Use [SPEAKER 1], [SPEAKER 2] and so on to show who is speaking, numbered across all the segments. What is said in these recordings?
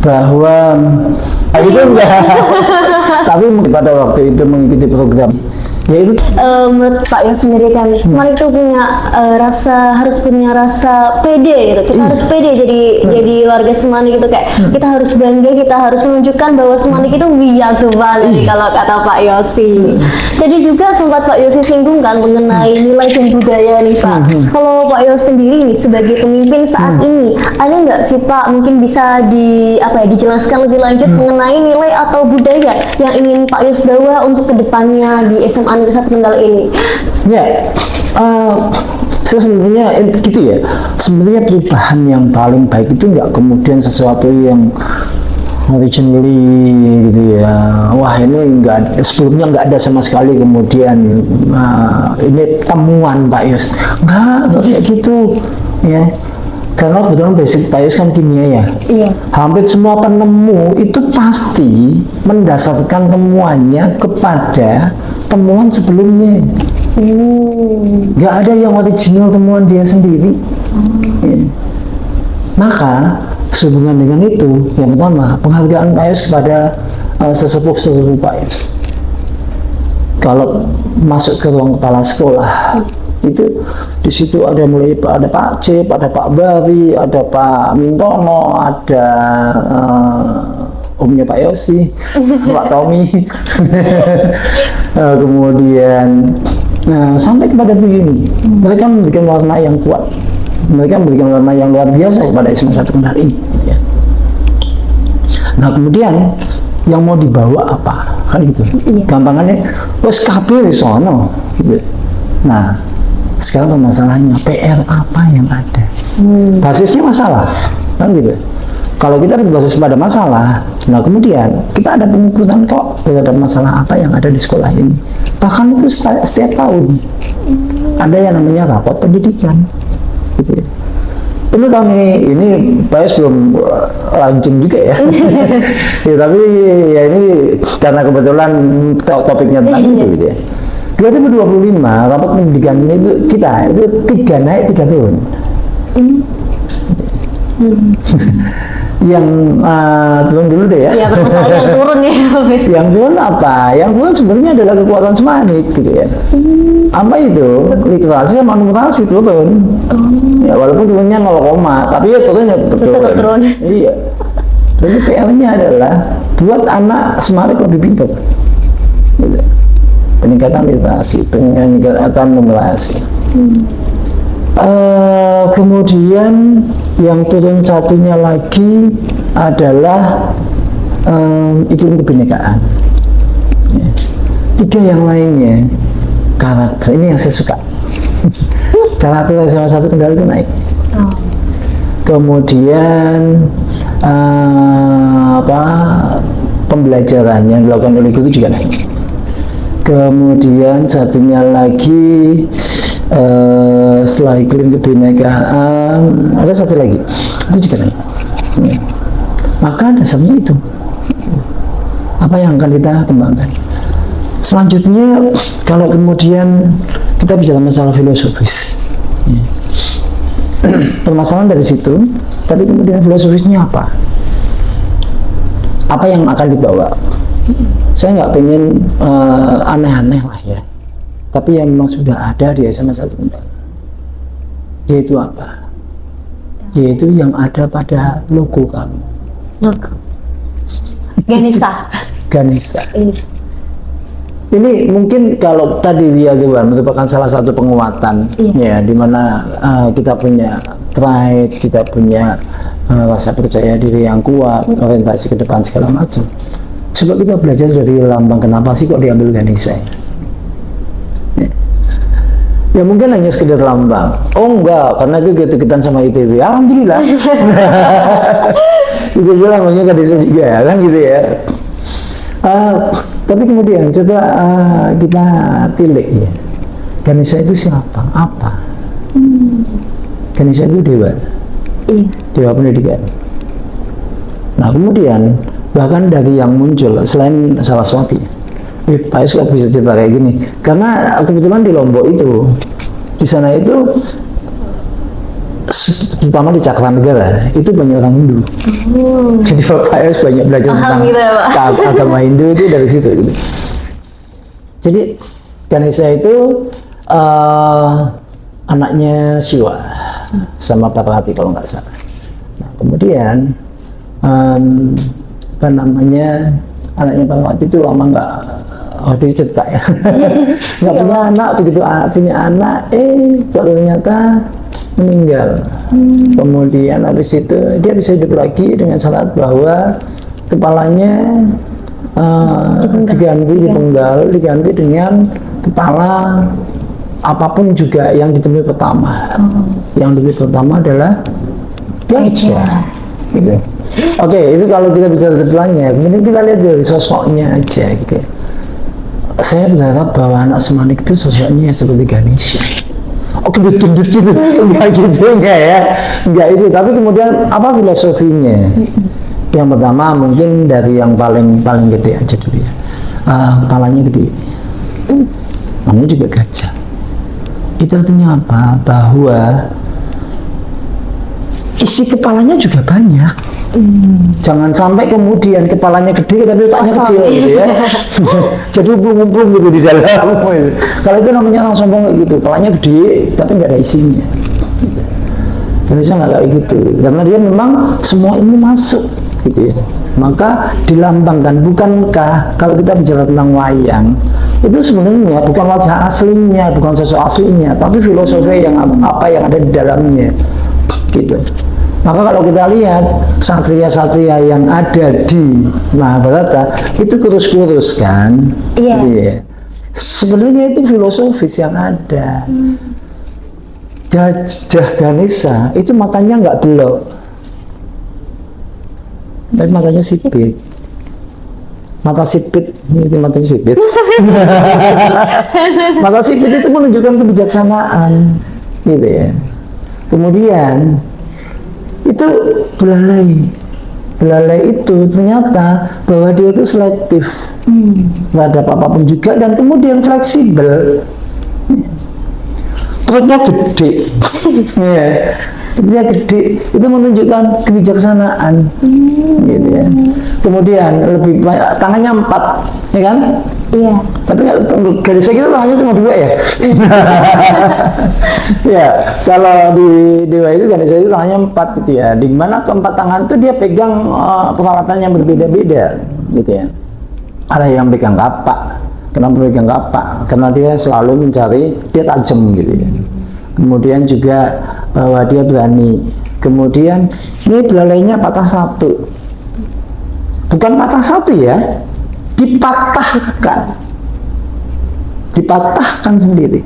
[SPEAKER 1] bahwa itu enggak, tapi pada waktu itu mengikuti program yaitu
[SPEAKER 2] menurut Pak Yos sendiri kan Semarang itu punya harus punya rasa pede gitu. Kita harus pede jadi warga Semarang gitu, kayak kita harus bangga, kita harus menunjukkan bahwa Semarang itu wiyatu banget kalau kata Pak Yosi. Jadi juga sempat Pak Yosi singgung kan mengenai nilai dan budaya nih Pak. Kalau Pak Yos sendiri nih sebagai pemimpin saat ini, ada nggak sih Pak mungkin bisa dijelaskan lebih lanjut mengenai nilai atau budaya yang ingin Pak Yos bawa untuk kedepannya di SMA Negeri 1 Kendal ini?
[SPEAKER 1] ya, sesungguhnya gitu ya. Sebenarnya perubahan yang paling baik itu nggak kemudian sesuatu yang originally gitu ya. Wah ini nggak, sebelumnya nggak ada sama sekali, kemudian ini temuan Pak Yos. Nggak kayak gitu ya. Karena kebetulan basic Pak Yos kan kimia ya.
[SPEAKER 2] Iya.
[SPEAKER 1] Hampir semua penemu itu pasti mendasarkan temuannya kepada temuan sebelumnya. Nggak ada yang original temuan dia sendiri. Ya. Maka sehubungan dengan itu, yang pertama penghargaan Pak Yos kepada sesepuh Pak Yos. Kalau masuk ke ruang kepala sekolah, itu di situ ada Pak Cip, ada Pak Bari, ada Pak Mintono, ada omnya Pak Yosi, Pak Tommy. Kemudian sampai kepada begini, mereka memberikan warna yang kuat, mereka memberikan warna yang luar biasa kepada SMA 1 Kendal ini ya. Nah kemudian yang mau dibawa apa kan gitu, gampangannya wes kabeh wis ono gitu. Nah sekarang masalahnya PR apa yang ada, basisnya masalah kan gitu. Kalau kita berbasis pada masalah, nah kemudian kita ada pengukuran kok terhadap masalah apa yang ada di sekolah ini. Bahkan itu setiap tahun ada yang namanya rapot pendidikan gitu ya. Ini tahun ini Pak Yos belum launching juga ya. Ya tapi ya ini karena kebetulan topiknya tentang itu gitu ya. 2025 rapot pendidikan itu kita itu 3 naik 3 turun. Yang turun dulu deh ya.
[SPEAKER 2] Iya, permasalahan yang turun ya.
[SPEAKER 1] Yang turun apa? Yang turun sebenarnya adalah kekuatan Semanik gitu ya. Apa itu? Literasi sama numerasi turun. Ya walaupun turunnya 0, tapi ya turunnya tetap turun. Iya. Jadi PR-nya adalah buat anak Semanik lebih pintar. Gitu. Peningkatan literasi, peningkatan numerasi. Kemudian yang turun satunya lagi adalah iklim kebinekaan. Ya. 3 yang lainnya karakter, ini yang saya suka. Karakter SMA 1 Kendal itu naik. Kemudian pembelajaran yang dilakukan oleh guru juga naik. Kemudian satunya lagi setelah iklim kebinekaan ada satu lagi, itu juga naik. Maka dasarnya itu apa yang akan kita kembangkan. Selanjutnya kalau kemudian kita bicara masalah filosofis, permasalahan dari situ, tapi kemudian filosofisnya apa? Apa yang akan dibawa? Saya nggak pengen aneh-aneh lah ya, tapi yang memang sudah ada di SMA 1 Kendal, yaitu apa? Yaitu yang ada pada logo kamu.
[SPEAKER 2] Logo Ganesha.
[SPEAKER 1] Ganesha. Ini mungkin kalau tadi Wiyawan merupakan salah satu penguatan ya, di mana kita punya pride, kita punya rasa percaya diri yang kuat, orientasi ke depan segala macam. Coba kita belajar dari lambang, kenapa sih kok diambil Ganesha? Ya mungkin hanya sekedar lambang. Oh enggak, karena itu gitu-gituan sama ITB. Alhamdulillah. ITB lambangnya Ganesha juga kan gitu ya. Tapi kemudian coba kita tilik ya. Ganesha itu siapa? Apa? Ganesha itu dewa. Dewa pendidikan. Nah kemudian bahkan dari yang muncul selain Saraswati, Pak Yos kok bisa cerita kayak gini? Karena kebetulan di Lombok itu, di sana itu terutama di Cakranegara itu banyak orang Hindu. Jadi Bapak harus banyak belajar
[SPEAKER 2] Paham
[SPEAKER 1] tentang
[SPEAKER 2] gitu ya, Pak.
[SPEAKER 1] agama Hindu itu dari situ gitu. Jadi Ganesha itu anaknya Siwa sama Parvati kalau nggak salah. Nah, kemudian apa namanya, anaknya Parvati itu lama nggak dia cerita ya nggak punya anak, begitu punya anak kok ternyata meninggal. Kemudian habis itu dia bisa hidup lagi dengan syarat bahwa kepalanya diganti dengan kepala apapun juga yang ditemui pertama. Yang ditemui pertama adalah gajah. Gitu. Oke, itu kalau kita bicara detailnya. Kemudian kita lihat dari sosoknya aja gitu. Saya berharap bahwa anak Semanik itu sosoknya seperti Ganesha. Oke, gendut gitu, enggak gitu, enggak ya, enggak itu. Tapi kemudian apa filosofinya? Yang pertama mungkin dari yang paling gede aja dulu ya. Kepalanya gede, namanya juga gajah. Itu artinya apa? Bahwa isi kepalanya juga banyak. Jangan sampai kemudian kepalanya gede tapi otaknya kecil gitu ya. Jadi ngumpul gitu di dalam. Kalau itu namanya orang sombong kayak gitu, kepalanya gede tapi nggak ada isinya. Ganesha nggak kayak gitu, karena dia memang semua ini masuk gitu ya. Maka dilambangkan, bukankah kalau kita bicara tentang wayang itu sebenarnya bukan wajah aslinya, bukan sosok aslinya, tapi filosofi yang apa yang ada di dalamnya gitu. Maka kalau kita lihat satria-satria yang ada di Mahabharata itu kurus-kurus kan?
[SPEAKER 2] Iya.
[SPEAKER 1] Iya. Sebenarnya itu filosofis yang ada. Gajah Ganesha itu matanya nggak belok, tapi matanya sipit. Mata sipit, itu matanya sipit. Mata sipit itu menunjukkan kebijaksanaan, gitu ya. Kemudian itu belalai itu ternyata bahwa dia itu selektif terhadap apapun juga, dan kemudian fleksibel. Perutnya gede, ya, perutnya gede itu menunjukkan kebijaksanaan, gitu ya. Kemudian lebih banyak, tangannya 4, ya kan?
[SPEAKER 2] Iya.
[SPEAKER 1] Tapi Ganesha kita tangannya cuma 2 ya. Ya, kalau di Dewa itu Ganesha itu tangannya 4 gitu ya. Di mana keempat tangan itu dia pegang peralatan yang berbeda-beda, gitu ya. Ada yang pegang kapak. Kenapa pegang kapak? Karena dia selalu mencari, dia tajam gitu ya. Kemudian juga bahwa dia berani. Kemudian ini belalainya patah 1. Bukan patah 1 ya, dipatahkan sendiri.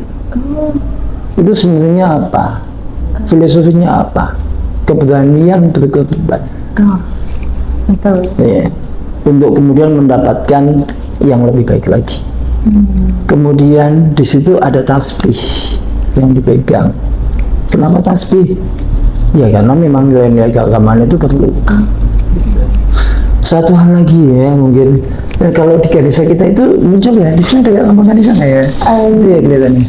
[SPEAKER 1] Itu sebenarnya apa? Filosofinya apa? Keberanian berkorban.
[SPEAKER 2] Betul.
[SPEAKER 1] Ya, untuk kemudian mendapatkan yang lebih baik lagi. Kemudian di situ ada tasbih yang dipegang. Kenapa tasbih? Ya karena memang nilai-nilai keagamaan itu perlu. Satu hal lagi ya, mungkin kalau di Ganesha kita itu muncul ya, di sini ada lambang Ganesha nggak ya? Itu ya kelihatannya.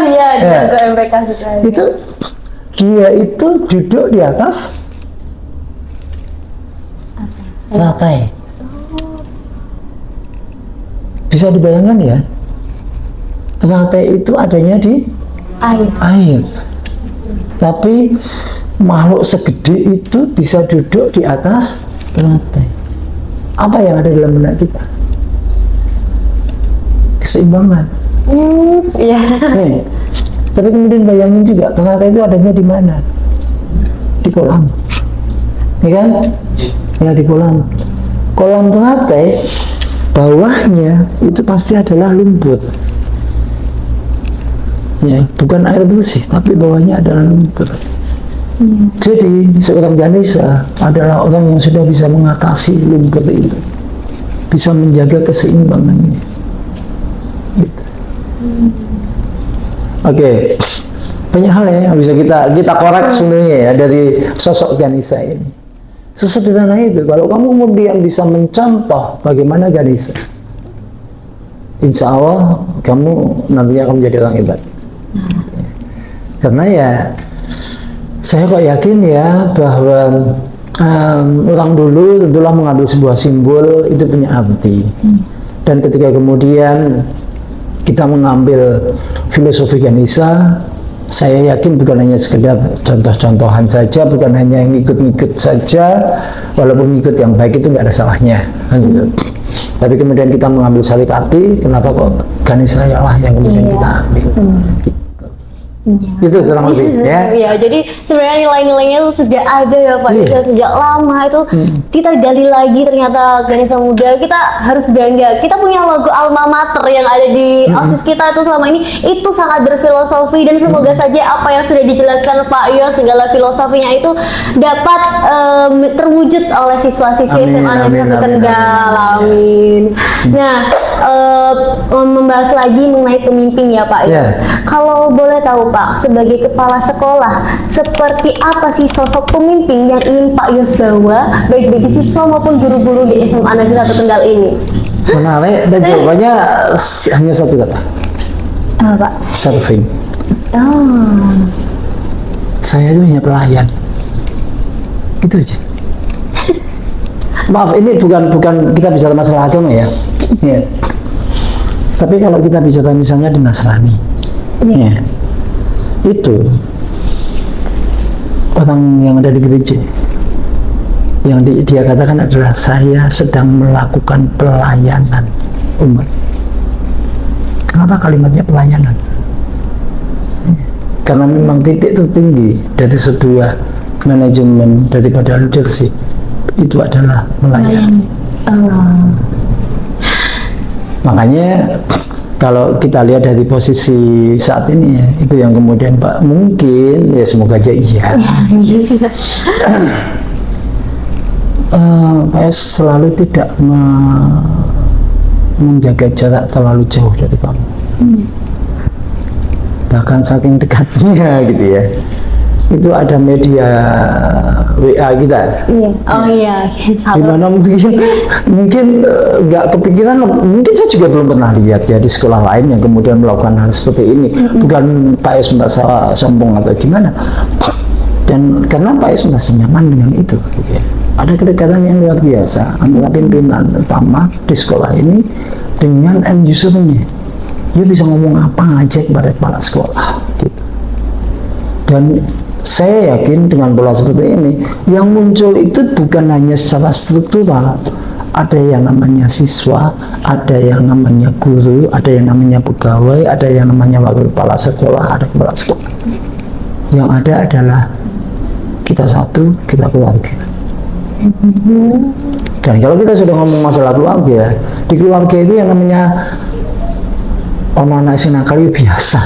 [SPEAKER 2] Iya,
[SPEAKER 1] Ya.
[SPEAKER 2] juga MPK juga.
[SPEAKER 1] Itu dia itu duduk di atas teratai. Bisa dibayangkan ya, teratai itu adanya di air. Tapi makhluk segede itu bisa duduk di atas teratai. Apa yang ada dalam benak kita? Keseimbangan.
[SPEAKER 2] Iya.
[SPEAKER 1] Nih, tapi kemudian bayangin juga, teratai itu adanya di mana? Di kolam. Ya kan? Ya, di kolam. Kolam teratai bawahnya itu pasti adalah lumpur. Ya, bukan air bersih, tapi bawahnya adalah lumpur. Jadi seorang Ganesha adalah orang yang sudah bisa mengatasi lumpur itu, bisa menjaga keseimbangannya. Gitu. Oke, banyak hal ya yang bisa kita korek sebenarnya ya dari sosok Ganesha ini. Sesederhana itu, kalau kamu kemudian bisa mencontoh bagaimana Ganesha, insya Allah kamu nantinya akan menjadi orang hebat. Karena ya Saya kok yakin ya bahwa orang dulu tentulah mengambil sebuah simbol itu punya arti. Dan ketika kemudian kita mengambil filosofi Ganesha, saya yakin bukan hanya sekedar contoh-contohan saja, bukan hanya yang ikut-ikut saja, walaupun ikut yang baik itu nggak ada salahnya, gitu. Tapi kemudian kita mengambil salik arti, kenapa kok Ganesha lah yang kemudian kita ambil? Itu kurang lebih ya.
[SPEAKER 2] Iya, jadi sebenarnya nilai-nilainya itu sudah ada ya Pak. Sudah sejak lama itu kita gali lagi, ternyata Ganesha Muda kita harus bangga. Kita punya logo alma mater yang ada di OSIS kita itu selama ini itu sangat berfilosofi, dan semoga saja apa yang sudah dijelaskan Pak Yos segala filosofinya itu dapat terwujud oleh siswa-siswi SMA Negeri 1 Kendal. Amin. Nah, membahas lagi mengenai pemimpin ya Pak Yos. Kalau boleh tahu Pak, sebagai kepala sekolah, seperti apa sih sosok pemimpin yang ingin Pak Yos bawa, baik bagi siswa maupun guru-guru di SMA Negeri 1 Kendal ini?
[SPEAKER 1] Menarik, dan jawabannya hanya satu kata.
[SPEAKER 2] Apa Pak?
[SPEAKER 1] Serving.
[SPEAKER 2] Oh.
[SPEAKER 1] Saya itu hanya pelayan. Itu aja. Maaf, ini bukan kita bicara masalah agama ya. Tapi kalau kita bicara misalnya di Nasrani, itu orang yang ada di gereja yang dia katakan adalah saya sedang melakukan pelayanan umat. Kenapa kalimatnya pelayanan? Karena memang titik tertinggi dari sebuah manajemen daripada leadership itu adalah melayani. Makanya kalau kita lihat dari posisi saat ini ya, itu yang kemudian Pak, mungkin ya semoga aja iya. Pak selalu tidak menjaga jarak terlalu jauh dari kamu. Bahkan saking dekatnya gitu ya. Itu ada media WA kita.
[SPEAKER 2] Iya. Oh iya.
[SPEAKER 1] Dimana mungkin nggak kepikiran, mungkin saya juga belum pernah lihat ya di sekolah lain yang kemudian melakukan hal seperti ini. Bukan Pak Yos merasa sombong atau gimana. Dan karena Pak Yos merasa nyaman dengan itu. Gitu ya. Ada kedekatan yang luar biasa antara pimpinan utama di sekolah ini dengan end usernya. Dia bisa ngomong apa aja kepada kepala sekolah. Gitu. Dan saya yakin dengan pola seperti ini, yang muncul itu bukan hanya secara struktural. Ada yang namanya siswa, ada yang namanya guru, ada yang namanya pegawai, ada yang namanya wakil kepala sekolah, ada kepala sekolah. Yang ada adalah kita satu, kita keluarga. Dan kalau kita sudah ngomong masalah keluarga, di keluarga itu yang namanya anak sing nakal biasa.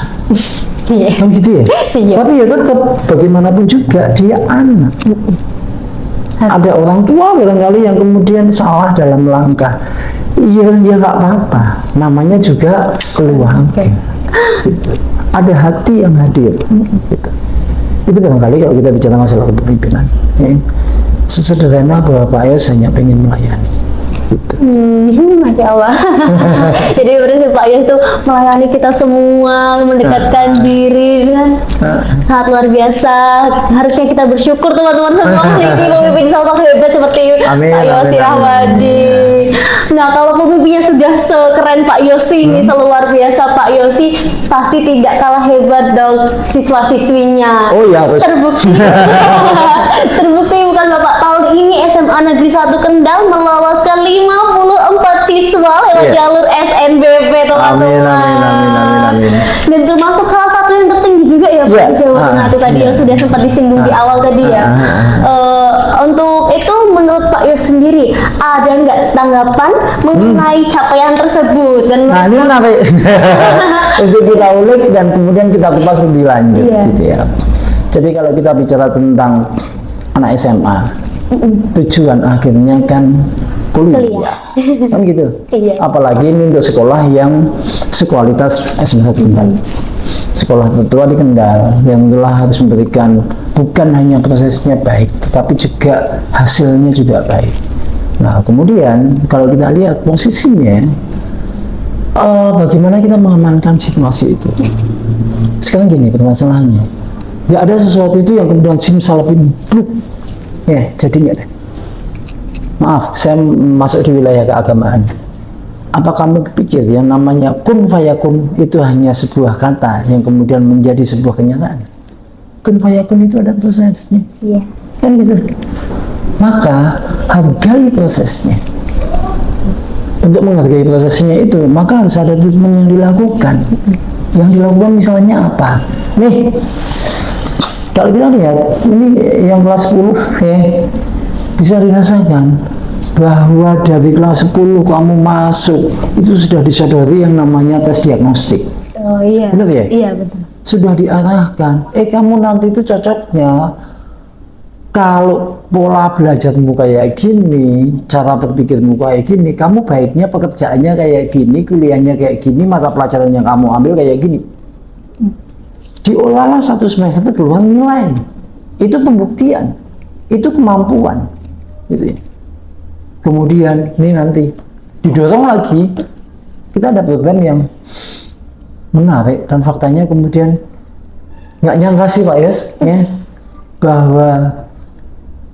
[SPEAKER 1] Kan gitu ya. Tapi ya tetap bagaimanapun juga dia anak. Ada orang tua barangkali yang kemudian salah dalam langkah. Iya, ya nggak apa-apa. Namanya juga keluarga. Gitu. Ada hati yang hadir. Gitu. Itu barangkali kalau kita bicara masalah kepemimpinan. Ya. Sesederhana bahwa Pak Yos hanya pengen melayani. Gitu.
[SPEAKER 2] Masya Allah. Jadi berarti Pak Yos itu melayani kita semua, mendekatkan diri, kan sangat luar biasa. Harusnya kita bersyukur teman-teman semua memiliki pemimpin sosok hebat seperti Pak Yosi Rahmadi. Nah, kalau pemimpinnya sudah sekeren Pak Yosi ini, seluar biasa Pak Yosi, pasti tidak kalah hebat dong siswa-siswinya.
[SPEAKER 1] Oh ya,
[SPEAKER 2] terbukti. Terbukti bukan Bapak, tahun ini SMA Negeri 1 Kendal meloloskan 54 siswa lewat jalur SNBP, teman-teman. Dan termasuk salah satu yang tertinggi juga ya Pak di Jawa Tengah itu tadi yang sudah sempat disinggung di awal tadi ya. Untuk itu menurut Pak Yos sendiri ada nggak tanggapan mengenai capaian tersebut? Dan
[SPEAKER 1] nah ini menarik untuk kita ulik dan kemudian kita kupas lebih lanjut gitu ya. Jadi kalau kita bicara tentang anak SMA, tujuan akhirnya kan kuliah. Kan gitu. Apalagi ini untuk sekolah yang sekualitas SMA 1 Kendal. Sekolah tertua di Kendal yang telah harus memberikan bukan hanya prosesnya baik, tetapi juga hasilnya juga baik. Nah, kemudian kalau kita lihat posisinya, bagaimana kita mengamankan situasi itu? Sekarang gini permasalahannya, Nggak ada sesuatu itu yang kemudian simsalabim bluk. Ya, jadi nggak ada. Maaf, saya masuk di wilayah keagamaan. Apa kamu pikir yang namanya kun fayakun itu hanya sebuah kata yang kemudian menjadi sebuah kenyataan? Kun fayakun itu ada prosesnya.
[SPEAKER 2] Iya.
[SPEAKER 1] Kan gitu. Maka hargai prosesnya. Untuk menghargai prosesnya itu, maka harus ada treatment yang dilakukan. Yang dilakukan misalnya apa? Nih, kalau kita lihat ini yang kelas 10 ya, bisa dirasakan bahwa dari kelas 10 kamu masuk itu sudah disadari yang namanya tes diagnostik.
[SPEAKER 2] Oh iya.
[SPEAKER 1] Benar ya?
[SPEAKER 2] Iya betul.
[SPEAKER 1] Sudah diarahkan. Kamu nanti itu cocoknya kalau pola belajarmu kayak gini, cara berpikirmu kayak gini, kamu baiknya pekerjaannya kayak gini, kuliahnya kayak gini, mata pelajaran yang kamu ambil kayak gini. Diolahlah satu semester itu keluar nilai. Itu pembuktian, itu kemampuan, gitu ya. Kemudian ini nanti didorong lagi, kita ada program yang menarik dan faktanya kemudian nggak nyangka sih Pak Yos, ya, bahwa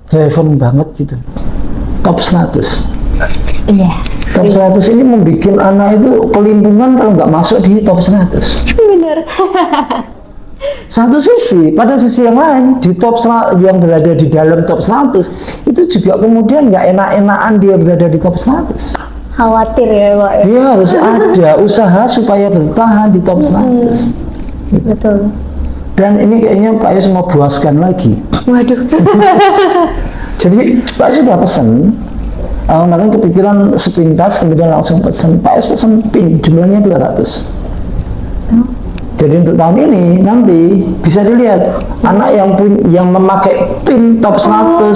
[SPEAKER 1] relevan banget gitu. Top 100.
[SPEAKER 2] Iya.
[SPEAKER 1] Top 100 ini membuat anak itu kelimpungan kalau nggak masuk di top 100.
[SPEAKER 2] Benar.
[SPEAKER 1] Satu sisi, pada sisi yang lain di top 100, yang berada di dalam top 100 itu juga kemudian nggak enak-enakan dia berada di top 100.
[SPEAKER 2] Khawatir ya Pak.
[SPEAKER 1] Dia harus ada usaha supaya bertahan di top 100.
[SPEAKER 2] Betul.
[SPEAKER 1] Dan ini kayaknya Pak Yus mau buaskan lagi.
[SPEAKER 2] Waduh.
[SPEAKER 1] Jadi Pak Yus sudah pesen, kemarin kepikiran sepintas kemudian langsung pesen. Pak Yus pesen pin jumlahnya 200. Jadi untuk tahun ini nanti bisa dilihat anak yang memakai pin top 100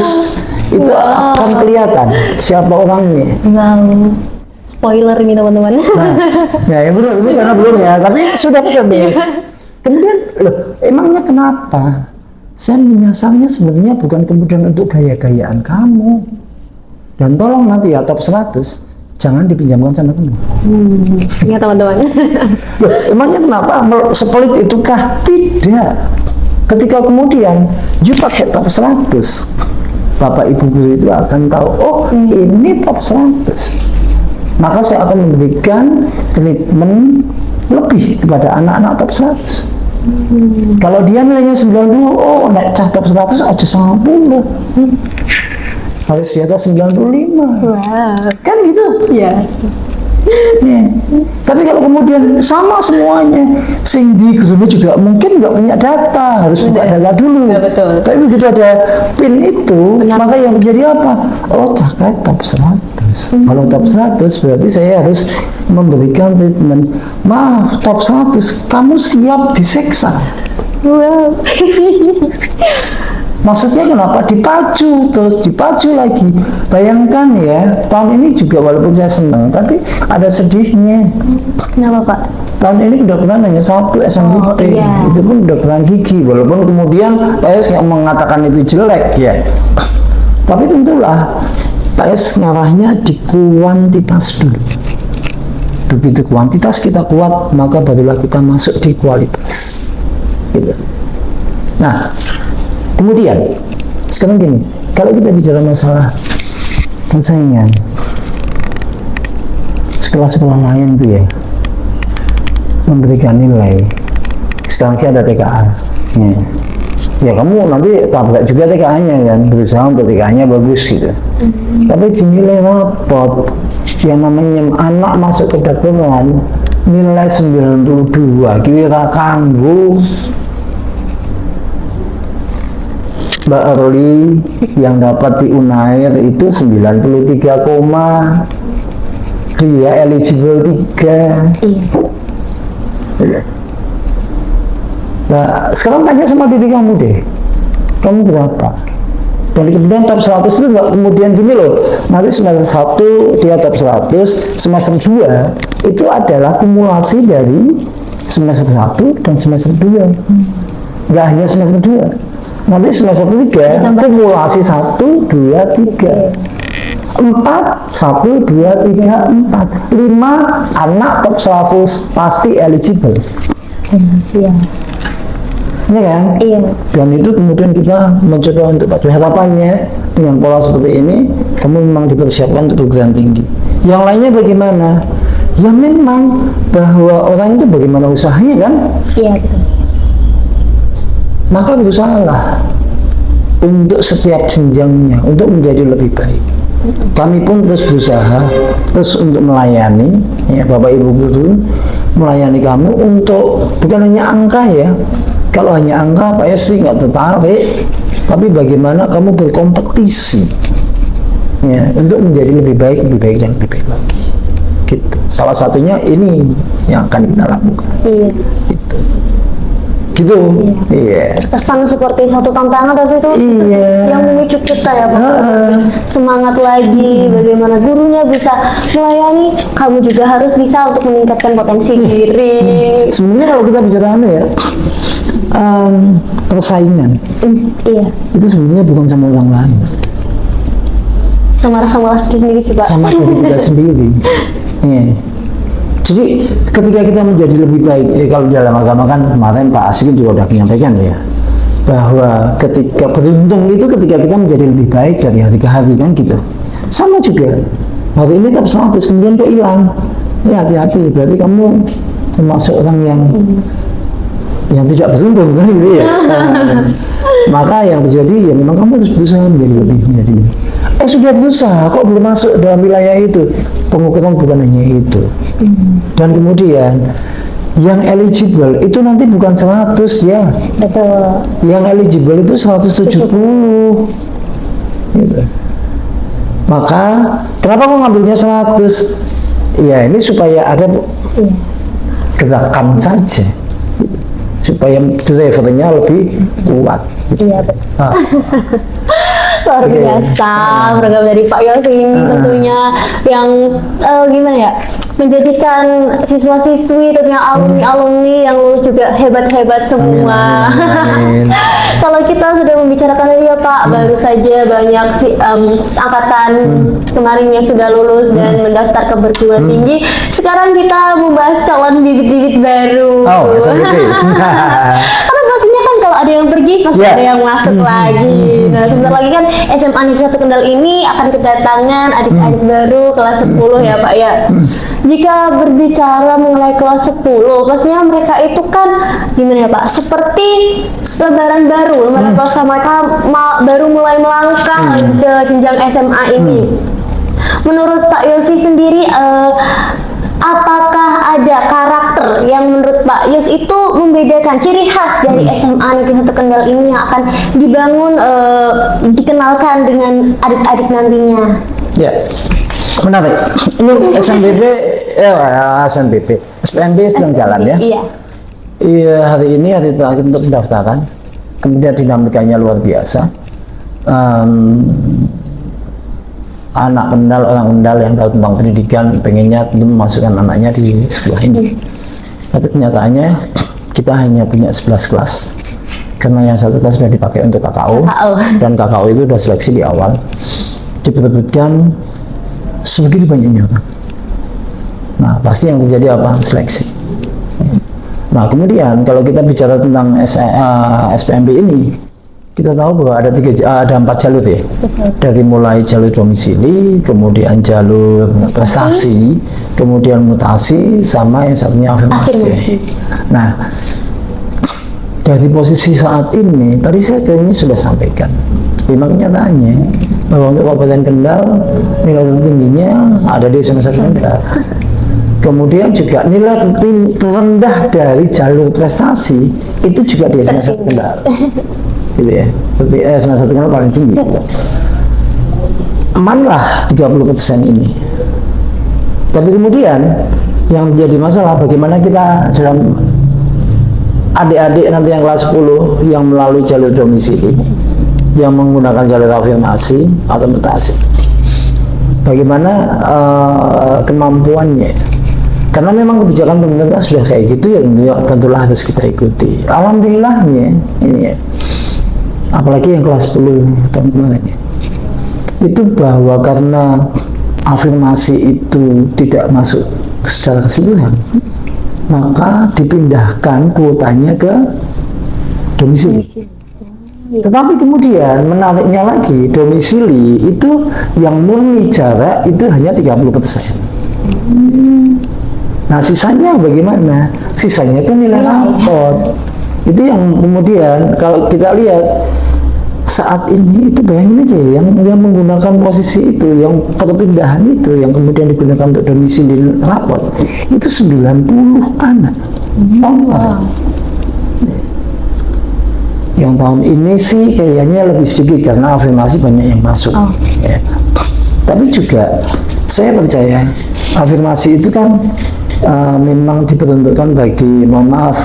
[SPEAKER 1] itu akan kelihatan siapa orangnya.
[SPEAKER 2] Wow. Spoiler ini teman-teman.
[SPEAKER 1] Nah, ya belum ini karena belum ya, tapi sudah pesan ya. Kemudian loh, emangnya kenapa? Saya menyasarnya sebenarnya bukan kemudian untuk gaya-gayaan kamu. Dan tolong nanti ya top 100 jangan dipinjamkan sama teman.
[SPEAKER 2] Ya teman-teman.
[SPEAKER 1] Loh, emangnya kenapa? Sepelit itukah? Tidak. Ketika kemudian you pakai top 100, Bapak Ibu guru itu akan tahu, oh ini top 100. Maka saya akan memberikan treatment lebih kepada anak-anak top 100. Kalau dia nilainya 90, oh naik cah top 100 aja 90. Harus di atas 95.
[SPEAKER 2] Wow.
[SPEAKER 1] Kan gitu.
[SPEAKER 2] Ya.
[SPEAKER 1] Ya. Tapi kalau kemudian sama semuanya, sing di gurunya juga mungkin nggak punya data, harus buka data dulu.
[SPEAKER 2] Ya, betul.
[SPEAKER 1] Tapi begitu ada pin itu, maka yang terjadi apa? Oh, cakai top 100. Kalau top 100 berarti saya harus memberikan treatment. Maaf, top 100, kamu siap diseksa.
[SPEAKER 2] Wow.
[SPEAKER 1] Maksudnya kenapa? Dipacu, terus dipacu lagi. Bayangkan ya, tahun ini juga walaupun saya senang, tapi ada sedihnya.
[SPEAKER 2] Kenapa Pak?
[SPEAKER 1] Tahun ini kedokteran hanya satu SNMP,
[SPEAKER 2] Oh, iya.
[SPEAKER 1] itu pun kedokteran gigi. Walaupun kemudian Pak Yus nggak mengatakan itu jelek ya, tapi tentulah Pak Yus ngarahnya di kuantitas dulu. Begitu kuantitas kita kuat, maka barulah kita masuk di kualitas. Gitu. Nah, kemudian sekarang gini, kalau kita bicara masalah persaingan, sekolah-sekolah lain tuh ya memberikan nilai. Sekarang sih ada TKA. Ya kamu nanti tabrak juga TKA-nya kan, berusaha untuk TKA-nya bagus gitu. Tapi dinilai rapot yang namanya anak masuk ke kedokteran nilai 92, kira kanggo Mbak Erli yang dapat di Unair itu 93, dia eligible 3.
[SPEAKER 2] Iya.
[SPEAKER 1] Nah, sekarang tanya sama diri kamu deh, kamu berapa? Dan kemudian top 100 itu nggak kemudian gini loh, nanti semester 1 dia top 100, semester 2 itu adalah kumulasi dari semester 1 dan semester 2. Nggak hanya semester 2. Nanti semester 3 kumulasi 1, 2, 3, 4, 1, 2, 3, 4, 5 anak top 100 pasti eligible.
[SPEAKER 2] Iya.
[SPEAKER 1] ya kan?
[SPEAKER 2] Iya.
[SPEAKER 1] Dan itu kemudian kita mencoba untuk pacu. Harapannya dengan pola seperti ini, kamu memang dipersiapkan untuk perguruan tinggi. Yang lainnya bagaimana? Ya memang bahwa orang itu bagaimana usahanya kan?
[SPEAKER 2] Iya betul.
[SPEAKER 1] Maka berusahalah untuk setiap jenjangnya untuk menjadi lebih baik. Kami pun terus berusaha terus untuk melayani, ya Bapak Ibu guru, melayani kamu untuk bukan hanya angka ya. Kalau hanya angka Pak Yesi nggak tertarik, tapi bagaimana kamu berkompetisi ya untuk menjadi lebih baik dan lebih baik lagi. Gitu. Salah satunya ini yang akan kita lakukan.
[SPEAKER 2] Iya.
[SPEAKER 1] Gitu. Iya.
[SPEAKER 2] Kesan seperti suatu tantangan tapi itu
[SPEAKER 1] Iya.
[SPEAKER 2] yang memicu kita ya Pak. Semangat lagi, bagaimana gurunya bisa melayani, kamu juga harus bisa untuk meningkatkan potensi diri.
[SPEAKER 1] Sebenarnya kalau kita bicara ya persaingan
[SPEAKER 2] Iya.
[SPEAKER 1] itu sebenarnya bukan sama orang lain,
[SPEAKER 2] Sama rasa malas diri sendiri sih Pak.
[SPEAKER 1] sama diri kita sendiri. Iya. Jadi ketika kita menjadi lebih baik, kalau di dalam agama kan kemarin Pak Asik juga sudah menyampaikan ya, bahwa ketika beruntung itu ketika kita menjadi lebih baik dari hari ke hari kan gitu. Sama juga hari ini tak 100 kemudian kok hilang, ya hati-hati, berarti kamu termasuk orang yang tidak beruntung kan gitu ya. Maka yang terjadi ya memang kamu harus berusaha menjadi lebih. Sudah berusaha kok belum masuk dalam wilayah itu. Pengukuran bukan hanya itu. Dan kemudian yang eligible itu nanti bukan 100 ya.
[SPEAKER 2] Betul.
[SPEAKER 1] Yang eligible itu 170. Gitu. Maka kenapa kok ngambilnya 100? Ya ini supaya ada gerakan saja. Supaya drivernya lebih kuat.
[SPEAKER 2] Iya betul. Luar biasa program dari Pak Yosi ini tentunya yang gimana ya, menjadikan siswa-siswi tentunya alumni yang lulus juga hebat-hebat semua. Kalau kita sudah membicarakan ya Pak, baru saja banyak angkatan kemarin yang sudah lulus dan mendaftar ke perguruan tinggi. Sekarang kita membahas calon bibit-bibit baru.
[SPEAKER 1] Oh, SNBP.
[SPEAKER 2] Karena pastinya kan kalau ada yang pergi pasti ada yang masuk lagi. Nah, sebentar lagi kan SMA Negeri 1 Kendal ini akan kedatangan adik-adik baru kelas 10 ya Pak ya. Jika berbicara mengenai kelas 10, pastinya mereka itu kan gimana ya Pak? Seperti lembaran baru, lembaran kelas mereka baru mulai melangkah ke jenjang SMA ini. Menurut Pak Yosi sendiri, apakah ada karakter yang menurut Pak Yos itu membedakan ciri khas dari SMA Negeri 1 Kendal ini yang akan dibangun, dikenalkan dengan adik-adik nantinya?
[SPEAKER 1] Ya, menarik. Ini SNBP, SPNB sedang jalan ya.
[SPEAKER 2] Iya.
[SPEAKER 1] Iya, hari ini hari terakhir untuk pendaftaran. Kemudian dinamikanya luar biasa. Anak Kendal, orang Kendal yang tahu tentang pendidikan pengennya tentu memasukkan anaknya di sekolah ini. Tapi kenyataannya kita hanya punya 11 kelas. Karena yang satu kelas sudah dipakai untuk KKO. Dan KKO itu sudah seleksi di awal. Diperebutkan sebegitu banyaknya orang. Nah, pasti yang terjadi apa? Seleksi. Nah, kemudian kalau kita bicara tentang SPMB ini, kita tahu bahwa ada 4 jalur ya. Dari mulai jalur domisili, kemudian jalur prestasi, kemudian mutasi, sama yang satunya afirmasi. Nah, dari posisi saat ini, tadi saya kayaknya sudah sampaikan. Memang kenyataannya bahwa untuk Kabupaten Kendal nilai tertingginya ada di SMA 1 Kendal. Kemudian juga nilai terendah dari jalur prestasi itu juga di SMA 1 Kendal. Gitu ya, SMA 1 Kendal paling tinggi. Amanlah 30% ini. Tapi kemudian yang menjadi masalah bagaimana kita dalam adik-adik nanti yang kelas 10 yang melalui jalur domisili, yang menggunakan jalur afirmasi atau mutasi, bagaimana kemampuannya. Karena memang kebijakan pemerintah sudah kayak gitu ya, tentulah harus kita ikuti. Alhamdulillahnya ini ya, apalagi yang kelas 10 tahun kemarin itu, bahwa karena afirmasi itu tidak masuk secara keseluruhan, maka dipindahkan kuotanya ke domisili. Tetapi kemudian menariknya lagi, domisili itu yang murni jarak itu hanya 30%. Nah sisanya bagaimana? Sisanya itu nilai rapot. Itu yang kemudian kalau kita lihat saat ini itu bayangin aja yang menggunakan posisi itu, yang perpindahan itu, yang kemudian digunakan untuk domisili rapot itu 90 anak. Yang tahun ini sih kayaknya lebih sedikit karena afirmasi banyak yang masuk. Ya. Tapi juga saya percaya afirmasi itu kan memang diperuntukkan bagi, mohon maaf,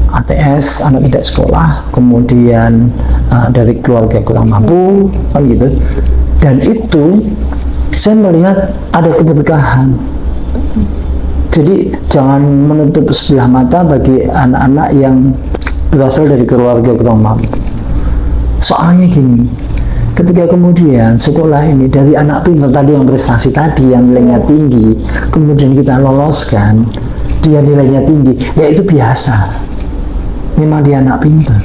[SPEAKER 1] ATS, anak tidak sekolah, kemudian dari keluarga kurang mampu, kan gitu. Dan itu saya melihat ada keberkahan. Jadi jangan menutup sebelah mata bagi anak-anak yang berasal dari keluarga kurang mampu. Soalnya gini, ketika kemudian sekolah ini dari anak pintar tadi yang prestasi tadi, yang nilainya tinggi, kemudian kita loloskan, dia nilainya tinggi, ya itu biasa. Memang dia anak pintar.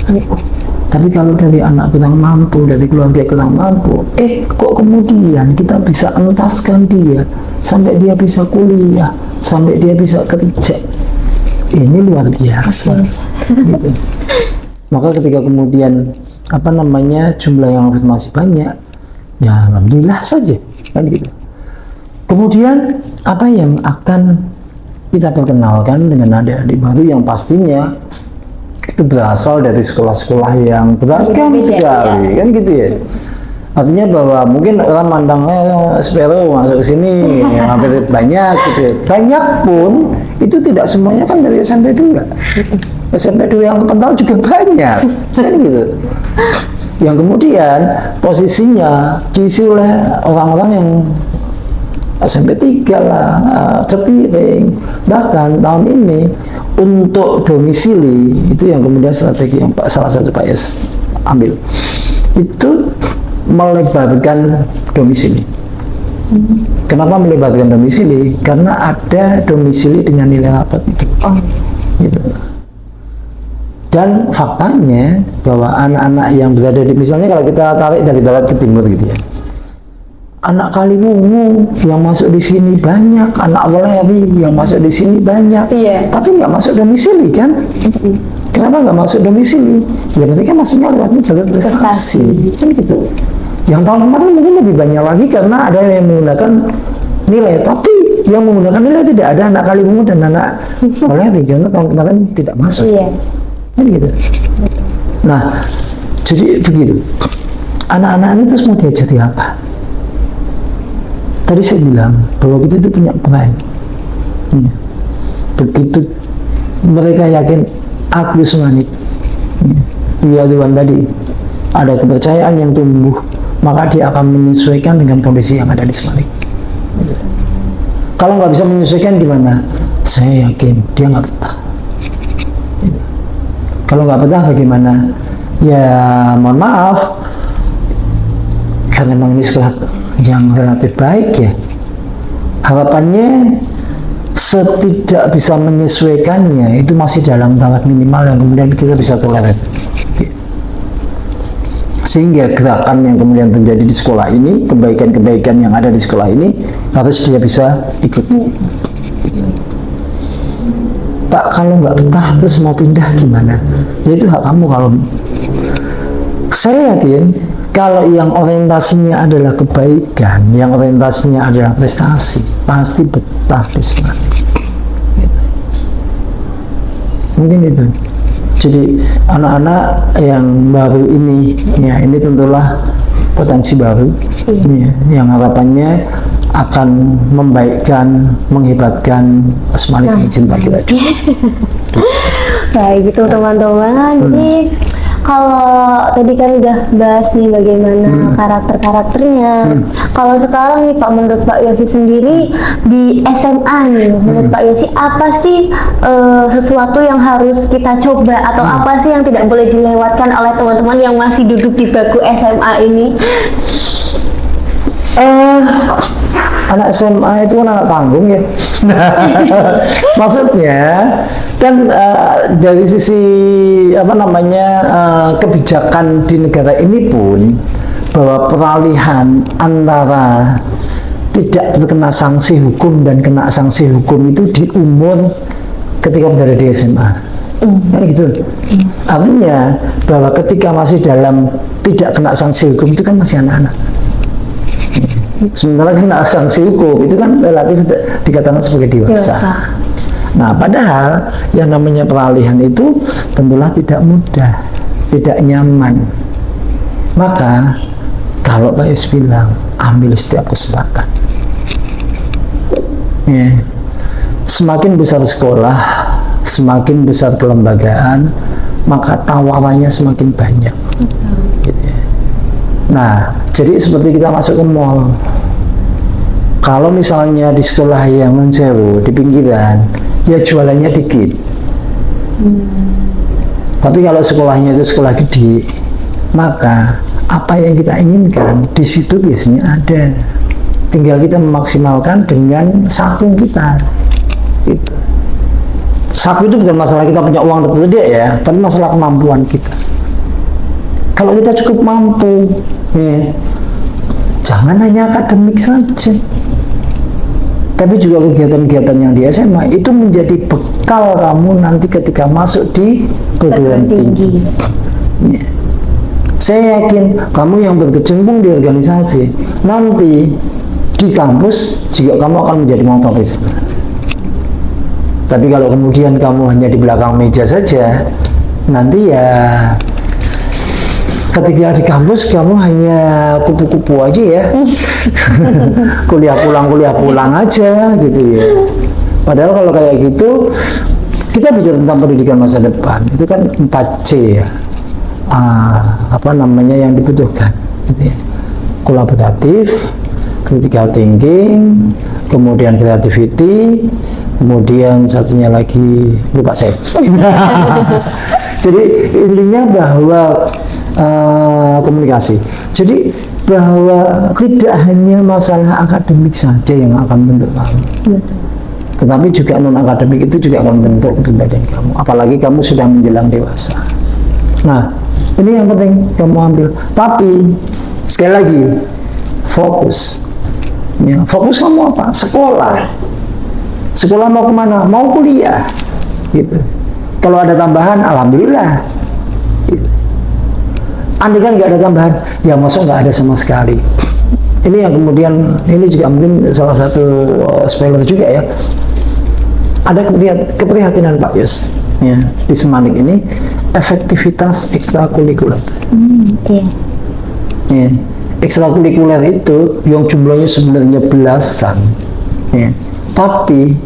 [SPEAKER 1] Tapi kalau dari anak kurang mampu, dari keluarga kurang mampu, kok kemudian kita bisa entaskan dia sampai dia bisa kuliah, sampai dia bisa kerja. Ini luar biasa. Gitu. Maka ketika kemudian jumlah yang afirmasi banyak, ya alhamdulillah saja, kan gitu. Kemudian apa yang akan kita perkenalkan dengan adik-adik baru yang pastinya itu berasal dari sekolah-sekolah yang beragam sekali, kan gitu ya. Artinya bahwa mungkin orang mandangnya Sparrow masuk ke sini yang hampir banyak gitu ya. Banyak pun itu tidak semuanya kan dari SMP 2. SMP 2 yang terkenal juga banyak, kan gitu. Yang kemudian posisinya diisi oleh orang-orang yang SMP 3 lah, Cepiring. Bahkan tahun ini untuk domisili itu yang kemudian strategi yang salah satu Pak Yes ambil itu melebarkan domisili. Kenapa melebarkan domisili? Karena ada domisili dengan nilai rapot itu. Gitu. Dan faktanya bahwa anak-anak yang berada di, misalnya kalau kita tarik dari barat ke timur gitu ya, anak Kaliwungu yang masuk di sini banyak, anak Weleri yang masuk di sini banyak, tapi nggak masuk domisili kan? Kenapa nggak masuk domisili? Ya mereka masuknya lewatnya jalur prestasi, kan gitu. Yang tahun kemarin mungkin lebih banyak lagi karena ada yang menggunakan nilai, tapi yang menggunakan nilai tidak ada anak Kaliwungu dan anak Weleri karena tahun kemarin tidak masuk. Kan gitu. Nah, jadi begitu. Anak-anak ini terus mau diajari apa? Tadi saya bilang bahwa kita itu punya peran. Begitu mereka yakin aku Sumanik, ya Tuhan tadi ada kepercayaan yang tumbuh, maka dia akan menyesuaikan dengan kondisi yang ada di Sumanik. Kalau nggak bisa menyesuaikan gimana? Saya yakin dia nggak betah. Kalau nggak betah bagaimana? Ya mohon maaf, karena memang ini sekolah yang relatif baik ya, harapannya setidak bisa menyesuaikannya itu masih dalam taraf minimal yang kemudian kita bisa toleran, sehingga gerakan yang kemudian terjadi di sekolah ini, kebaikan-kebaikan yang ada di sekolah ini harus dia bisa ikuti. Pak, kalau nggak betah terus mau pindah gimana? Ya itu hak kamu. Kalau saya yakin kalau yang orientasinya adalah kebaikan, yang orientasinya adalah prestasi, pasti betah di sekolah. Mungkin itu. Jadi anak-anak yang baru ini, ya ini tentulah potensi baru, ya, yang harapannya akan membaikkan, menghebatkan Sumanik cinta kita.
[SPEAKER 2] Kayak gitu teman-teman. Jadi kalau tadi kan udah bahas nih bagaimana karakter-karakternya. Kalau sekarang nih Pak, menurut Pak Yosi sendiri di SMA nih, menurut Pak Yosi apa sih sesuatu yang harus kita coba atau apa sih yang tidak boleh dilewatkan oleh teman-teman yang masih duduk di bangku SMA ini?
[SPEAKER 1] anak SMA itu kan anak panggung ya. Maksudnya kan dari sisi apa namanya kebijakan di negara ini pun bahwa peralihan antara tidak terkena sanksi hukum dan kena sanksi hukum itu di umur ketika berada di SMA. Kan gitu. Artinya bahwa ketika masih dalam tidak kena sanksi hukum itu kan masih anak-anak. Sementara kena sanksi hukum itu kan relatif dikatakan sebagai dewasa. Nah, padahal yang namanya peralihan itu tentulah tidak mudah, tidak nyaman. Maka kalau Pak Yus bilang ambil setiap kesempatan. Ya. Semakin besar sekolah, semakin besar kelembagaan, maka tawarannya semakin banyak. Gitu ya. Nah, jadi seperti kita masuk ke mall. Kalau misalnya di sekolah yang non-sewu, di pinggiran, ya jualannya dikit. Tapi kalau sekolahnya itu sekolah gede, maka apa yang kita inginkan di situ biasanya ada. Tinggal kita memaksimalkan dengan saku kita. Gitu. Saku itu bukan masalah kita punya uang atau tidak ya, tapi masalah kemampuan kita. Kalau kita cukup mampu, ya, jangan hanya akademik saja, tapi juga kegiatan-kegiatan yang di SMA itu menjadi bekal kamu nanti ketika masuk di perguruan tinggi. Ya. Saya yakin kamu yang berkecimpung di organisasi nanti di kampus juga kamu akan menjadi motoris. Tapi kalau kemudian kamu hanya di belakang meja saja, nanti ya ketika di kampus kamu hanya kupu-kupu aja ya. kuliah pulang aja gitu ya. Padahal kalau kayak gitu kita bicara tentang pendidikan masa depan itu kan 4C ya. Apa namanya yang dibutuhkan gitu ya. Kolaboratif, critical thinking, kemudian creativity, kemudian satunya lagi lupa saya. Jadi intinya bahwa komunikasi. Jadi bahwa tidak hanya masalah akademik saja yang akan membentuk kamu, tetapi juga non akademik itu juga akan membentuk kepribadian kamu. Apalagi kamu sudah menjelang dewasa. Nah, ini yang penting kamu ambil. Tapi sekali lagi fokus. Ya, fokus kamu apa? Sekolah. Sekolah mau kemana? Mau kuliah. Gitu. Kalau ada tambahan, alhamdulillah. Gitu. Andai kan nggak ada tambahan, ya masuk nggak ada sama sekali. Ini yang kemudian, ini juga mungkin salah satu spoiler juga ya. Ada keprihatinan Pak Yus ya, di Semanik ini efektivitas ekstrakurikuler. Ya. Ekstrakurikuler itu yang jumlahnya sebenarnya belasan, ya. Tapi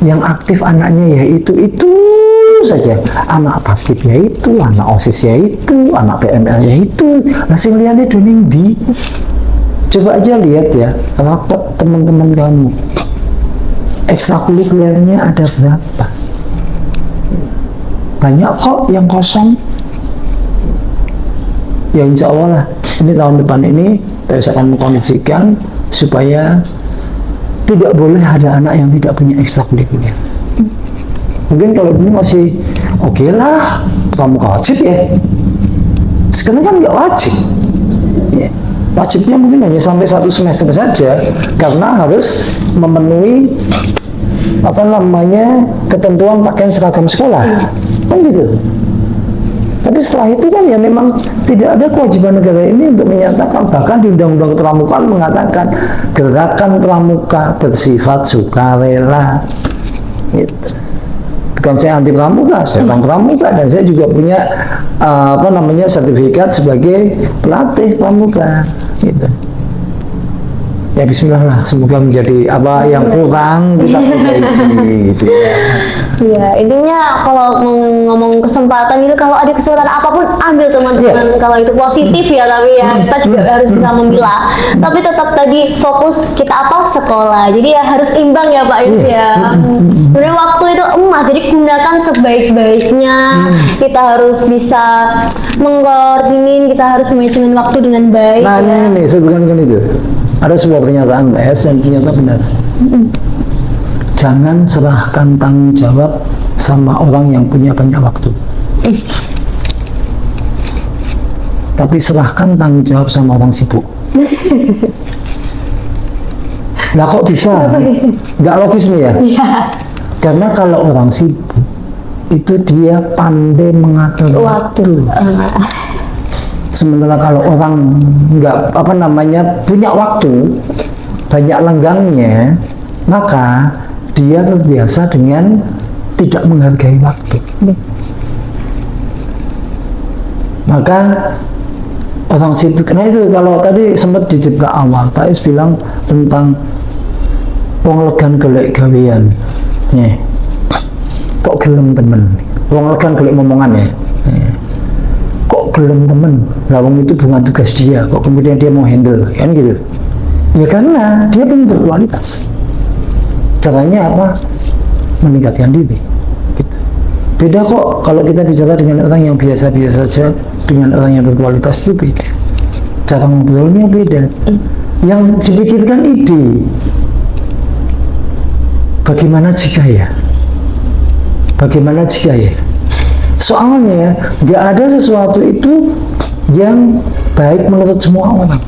[SPEAKER 1] yang aktif anaknya yaitu itu saja, anak basket ya itu, anak OSIS ya itu, anak PML ya itu. Hasil lihatnya doning di. Coba aja lihat ya, rapot teman-teman kamu. Ekstrakurikulernya ada berapa? Banyak kok yang kosong. Ya insya Allah lah, ini tahun depan ini saya akan mengkondisikan supaya tidak boleh ada anak yang tidak punya ekstrakurikuler. Mungkin kalau dulu masih oke lah, pramuka wajib ya. Sekarang kan nggak wajib. Ya. Wajibnya mungkin hanya sampai 1 semester saja, karena harus memenuhi apa namanya ketentuan pakaian seragam sekolah, kan gitu. Tapi setelah itu kan ya memang tidak ada kewajiban negara ini untuk menyatakan, bahkan di Undang-Undang Pramukaan mengatakan gerakan pramuka bersifat sukarela. Gitu. Bukan saya anti pramuka, saya orang pramuka dan saya juga punya apa namanya sertifikat sebagai pelatih pramuka. Gitu. Ya bismillah lah, semoga menjadi apa yang kurang kita perbaiki gitu ya.
[SPEAKER 2] Iya, intinya kalau ngomong kesempatan itu, kalau ada kesempatan apapun ambil teman-teman. Kalau itu positif ya, tapi ya kita juga harus bisa memilah. Tapi tetap tadi fokus kita apa? Sekolah. Jadi ya harus imbang ya Pak Yus ya. Sebenarnya waktu itu emas, jadi gunakan sebaik-baiknya. Kita harus bisa mengkoordinir, kita harus manajemen waktu dengan baik.
[SPEAKER 1] Nah
[SPEAKER 2] ya.
[SPEAKER 1] ini saya bukan itu. Ada sebuah pernyataan Mbak Es dan ternyata benar. Jangan serahkan tanggung jawab sama orang yang punya banyak waktu. Tapi serahkan tanggung jawab sama orang sibuk. Lah kok bisa? Nggak logis nih ya? Karena kalau orang sibuk itu dia pandai mengatur waktu. Sementara kalau orang nggak punya waktu banyak lenggangnya, maka dia terbiasa dengan tidak menghargai waktu. Maka orang sibuk, nah itu kalau tadi sempat di cerita awal Pak Is bilang tentang wong legan golek gawean. Kok gelem temen, wong legan golek momongan ya. Kok gelem temen, lawang itu bukan tugas dia, kok kemudian dia mau handle, kan gitu. Ya karena dia belum berkualitas. Caranya apa? Meningkatkan diri. Gitu. Beda kok kalau kita bicara dengan orang yang biasa-biasa saja, dengan orang yang berkualitas itu beda. Cara ngobrolnya beda. Yang dipikirkan ide. Bagaimana jika ya? Bagaimana jika ya? Soalnya nggak ada sesuatu itu yang baik menurut semua orang.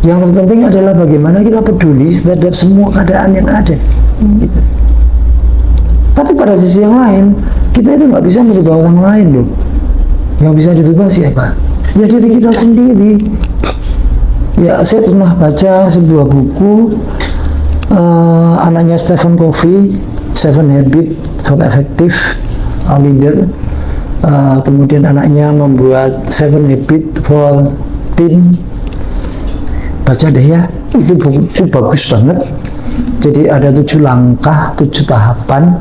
[SPEAKER 1] Yang terpenting adalah bagaimana kita peduli terhadap semua keadaan yang ada. Gitu. Tapi pada sisi yang lain, kita itu nggak bisa merubah orang lain loh. Yang bisa dirubah siapa? Ya diri kita sendiri. Ya saya pernah baca sebuah buku anaknya Stephen Covey, 7 Habits for Effective Leader. Kemudian anaknya membuat 7 Habits for Teen. Baca deh ya, itu buku bagus banget. Jadi ada 7 langkah, 7 tahapan.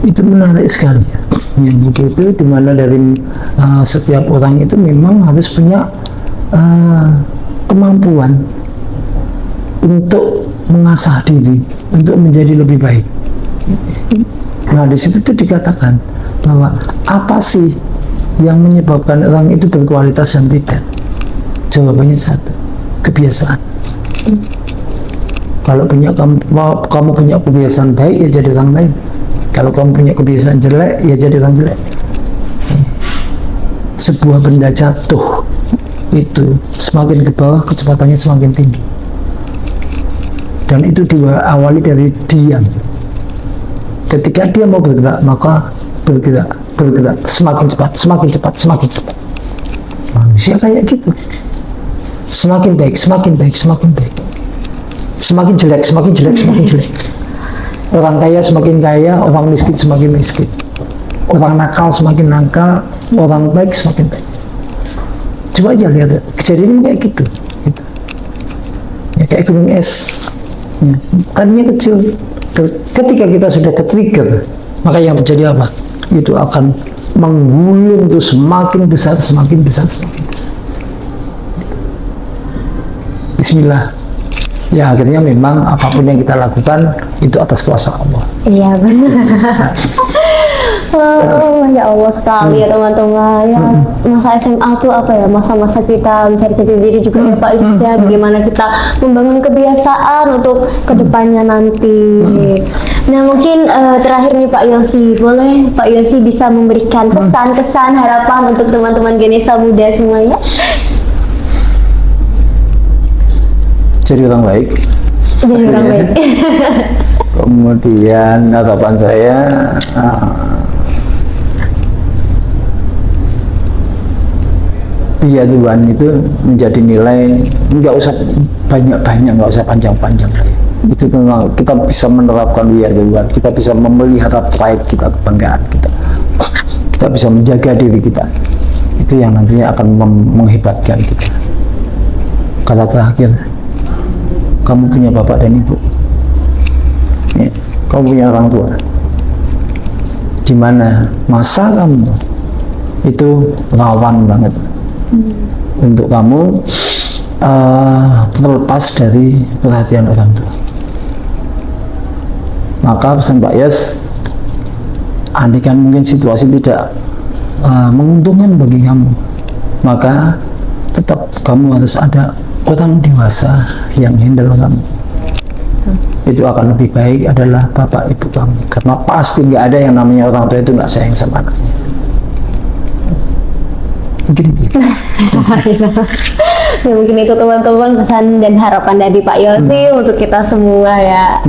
[SPEAKER 1] Itu menarik sekali. Yang buku itu dimana dari setiap orang itu memang harus punya kemampuan untuk mengasah diri, untuk menjadi lebih baik. Nah di situ tuh dikatakan bahwa apa sih yang menyebabkan orang itu berkualitas dan tidak? Jawabannya satu, kebiasaan. Kalau kamu punya kebiasaan baik, ya jadi orang baik. Kalau kamu punya kebiasaan jelek, ya jadi orang jelek. Sebuah benda jatuh itu semakin ke bawah kecepatannya semakin tinggi. Dan itu diawali dari diam. Ketika dia mau bergerak, maka bergerak, semakin cepat. Manusia kayak gitu. Semakin baik. Semakin jelek. Orang kaya semakin kaya, orang miskin semakin miskin. Orang nakal semakin nakal, orang baik semakin baik. Coba aja lihat, kejadiannya kayak gitu. Ya kayak gunung es. Ya, tadinya kecil. Ketika kita sudah ke-trigger, maka yang terjadi apa? Itu akan menggulung tuh semakin besar. Bismillah. Ya akhirnya memang apapun yang kita lakukan itu atas kuasa Allah.
[SPEAKER 2] Iya benar. Ya Allah sekali ya teman-teman. Ya masa SMA tuh apa ya, masa-masa kita mencari jati diri juga ya Pak Yus ya. Bagaimana kita membangun kebiasaan untuk kedepannya nanti. Nah mungkin terakhir nih Pak Yosi, boleh Pak Yosi bisa memberikan pesan-kesan harapan untuk teman-teman Ganesha muda semuanya?
[SPEAKER 1] Jadi orang baik. Kemudian harapan saya biar Tuhan itu menjadi nilai, nggak usah banyak-banyak, nggak usah panjang-panjang. Itu tentang kita bisa menerapkan biar Tuhan, kita bisa memelihara pride kita, kebanggaan kita, kita bisa menjaga diri kita. Itu yang nantinya akan menghebatkan kita. Kata terakhir, kamu punya bapak dan ibu, ya, kamu punya orang tua, di mana masa kamu itu rawan banget untuk kamu terlepas dari perhatian orang tua. Maka pesan Pak Yos, andai kan mungkin situasi tidak menguntungkan bagi kamu, maka tetap kamu harus ada orang dewasa yang handle kamu itu akan lebih baik adalah bapak ibu kamu, karena pasti nggak ada yang namanya orang tua itu nggak sayang sama anaknya. Mungkin itu.
[SPEAKER 2] Ya, mungkin itu teman-teman pesan dan harapan dari Pak Yosi untuk kita semua ya.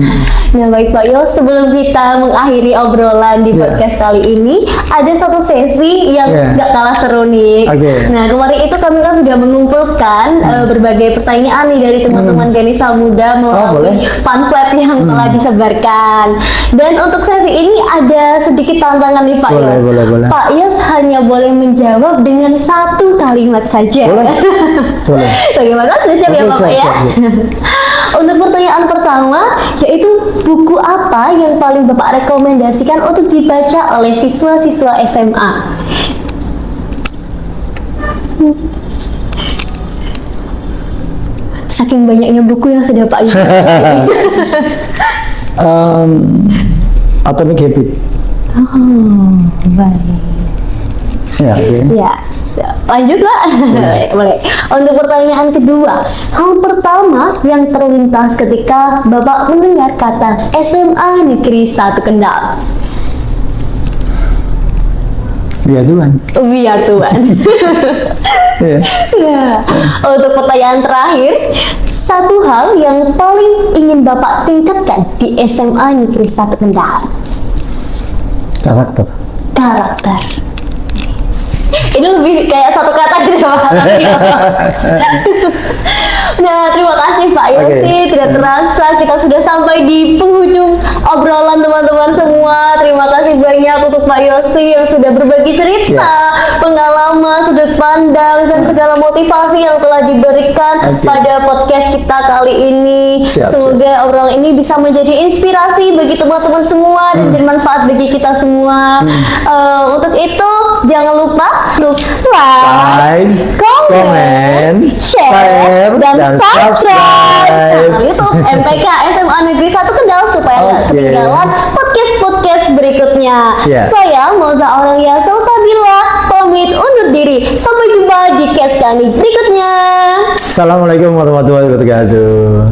[SPEAKER 2] Nah baik Pak Yos, sebelum kita mengakhiri obrolan di podcast kali ini, ada satu sesi yang nggak kalah seru nih. Nah kemarin itu kami kan sudah mengumpulkan berbagai pertanyaan nih dari teman-teman Ganesha Muda melalui pamflet yang telah disebarkan. Dan untuk sesi ini ada sedikit tantangan nih Pak Yos.
[SPEAKER 1] Boleh.
[SPEAKER 2] Pak Yos hanya boleh menjawab dengan satu kalimat saja.
[SPEAKER 1] Boleh.
[SPEAKER 2] Bagaimana? Sudah siap ya Bapak ya? Untuk pertanyaan pertama, yaitu buku apa yang paling Bapak rekomendasikan untuk dibaca oleh siswa-siswa SMA? Saking banyaknya buku yang sudah Pak Yus.
[SPEAKER 1] Atomic Habit.
[SPEAKER 2] Oh, baik.
[SPEAKER 1] Ya,
[SPEAKER 2] Ya. Lanjut Pak. Boleh. Untuk pertanyaan kedua, hal pertama yang terlintas ketika Bapak mendengar kata SMA Negeri 1 Kendal?
[SPEAKER 1] Biar Tuhan.
[SPEAKER 2] Biar Tuhan. Nah, untuk pertanyaan terakhir, satu hal yang paling ingin Bapak tingkatkan di SMA Negeri 1 Kendal? Karakter. Ini lebih kayak satu kata gitu Pak. Nah, terima kasih Pak Yosi. Tidak terasa kita sudah sampai di penghujung obrolan teman-teman semua. Terima kasih banyak untuk Pak Yosi yang sudah berbagi cerita, pengalaman, sudut pandang, dan segala motivasi yang telah diberikan pada podcast kita kali ini. Semoga obrolan ini bisa menjadi inspirasi bagi teman-teman semua dan bermanfaat bagi kita semua. Untuk itu, jangan lupa untuk like, komen, share, dan subscribe channel YouTube MPK SMA Negeri 1 Kendal supaya nggak ketinggalan podcast berikutnya. Saya Moza Aurelia Salsabila pamit undur diri. Sampai jumpa di case kami berikutnya.
[SPEAKER 1] Assalamualaikum warahmatullahi wabarakatuh.